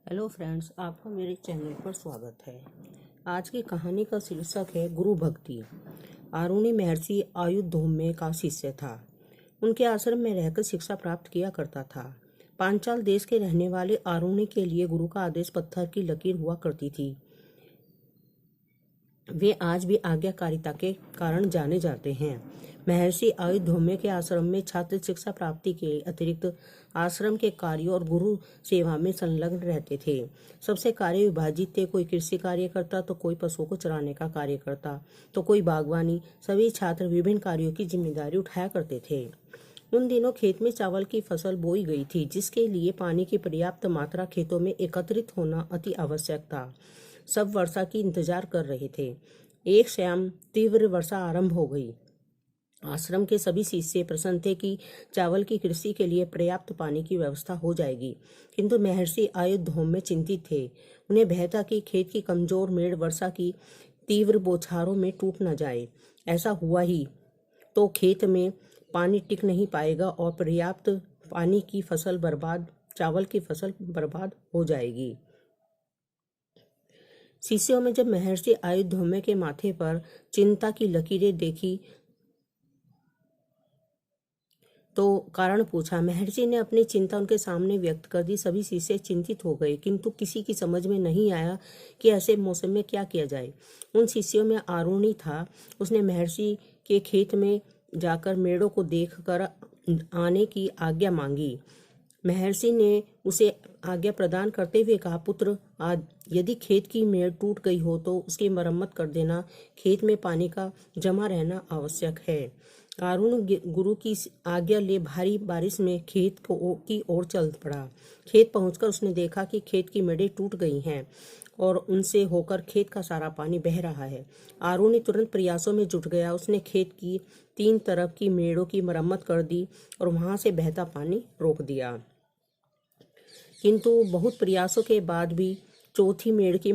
Hello friends, आपका मेरे channel पर स्वागत है। आज की कहानी का शीर्षक है गुरु भक्ति। आरुणि महर्षि आयुधोम्य का शिष्य था। उनके आश्रम में रहकर शिक्षा प्राप्त किया करता था। पांचाल देश के रहने वाले आरुणि के लिए गुरु का आदेश पत्थर की लकीर हुआ करती थी। वे आज भी आज्ञाकारिता के कारण जाने जाते हैं। महर्षि आयुधोम्य के आश्रम में छात्र शिक्षा प्राप्ति के अतिरिक्त आश्रम के कार्यों और गुरु सेवा में संलग्न रहते थे। सबसे कार्य विभाजित थे। कोई कृषि कार्य करता तो कोई पशुओं को चराने का कार्य करता तो कोई बागवानी। सभी छात्र विभिन्न कार्यों की जिम्मेदारी उठाया करते थे। उन दिनों खेत में चावल की फसल बोई गई थी, जिसके लिए पानी की पर्याप्त मात्रा खेतों में एकत्रित होना अति आवश्यक था। सब वर्षा की इंतजार कर रहे थे। एक शाम तीव्र वर्षा आरंभ हो गई। आश्रम के सभी शिष्य प्रसन्न थे कि चावल की कृषि के लिए पर्याप्त पानी की व्यवस्था हो जाएगी, किंतु महर्षि आयुधोम्य चिंतित थे। उन्हें भय था कि खेत की कमजोर मेड़ वर्षा की तीव्र बौछारों में टूट न जाए। ऐसा हुआ ही तो खेत में पानी टिक नहीं पाएगा और पर्याप्त पानी की फसल बर्बाद चावल की फसल बर्बाद हो जाएगी। शिष्यों में जब महर्षि आयुधोम्य के माथे पर चिंता की लकीरें देखी तो कारण पूछा। महर्षि ने अपनी चिंता उनके सामने व्यक्त कर दी। सभी शिष्य चिंतित हो गए, किंतु किसी की समझ में नहीं आया कि ऐसे मौसम में क्या किया जाए। उन शिष्यों में आरुणि था। उसने महर्षि के खेत में जाकर मेड़ों को देखकर आने की आज्ञा मांगी। महर्षि ने उसे आज्ञा प्रदान करते हुए कहा, पुत्र, यदि खेत की मेड़ टूट गई हो तो उसकी मरम्मत कर देना। खेत में पानी का जमा रहना आवश्यक है। आरुण गुरु की आज्ञा ले भारी बारिश में खेत की ओर चल पड़ा। खेत पहुंचकर उसने देखा कि खेत की मेड़ें टूट गई हैं और उनसे होकर खेत का सारा पानी बह रहा है। आरुणि तुरंत प्रयासों में जुट गया। उसने खेत की 3 तरफ की मेड़ों की मरम्मत कर दी और वहां से बहता पानी रोक दिया, किंतु बहुत प्रयासों के बाद भी चौथी मेड़ की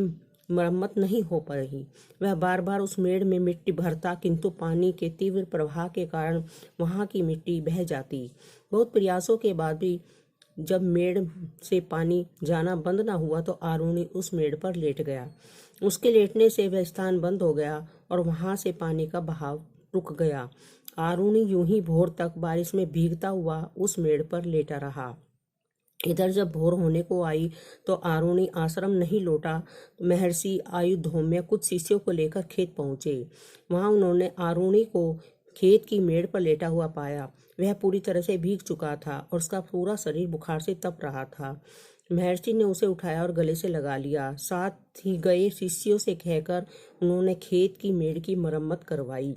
मरम्मत नहीं हो पा रही। वह बार बार उस मेड़ में मिट्टी भरता, किंतु पानी के तीव्र प्रवाह के कारण वहां की मिट्टी बह जाती। बहुत प्रयासों के बाद भी जब मेड़ से पानी जाना बंद न हुआ तो आरुणि उस मेड़ पर लेट गया। उसके लेटने से वह स्थान बंद हो गया और वहां से पानी का बहाव रुक गया। आरुणि यूं ही भोर तक बारिश में भीगता हुआ उस मेड़ पर लेटा रहा। इधर जब भोर होने को आई तो आरुणि आश्रम नहीं लौटा। महर्षि आयुधोम्य कुछ शिष्यों को लेकर खेत पहुंचे। वहां उन्होंने आरुणि को खेत की मेड़ पर लेटा हुआ पाया। वह पूरी तरह से भीग चुका था और उसका पूरा शरीर बुखार से तप रहा था। महर्षि ने उसे उठाया और गले से लगा लिया। साथ ही गए शिष्यों से कहकर उन्होंने खेत की मेड़ की मरम्मत करवाई।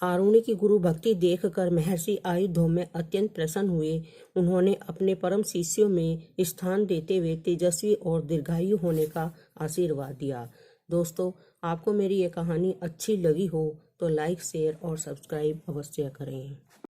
आरुणि की गुरु भक्ति देखकर महर्षि आयुधोम्य अत्यंत प्रसन्न हुए। उन्होंने अपने परम शिष्यों में स्थान देते हुए तेजस्वी और दीर्घायु होने का आशीर्वाद दिया। दोस्तों, आपको मेरी ये कहानी अच्छी लगी हो तो लाइक, शेयर और सब्सक्राइब अवश्य करें।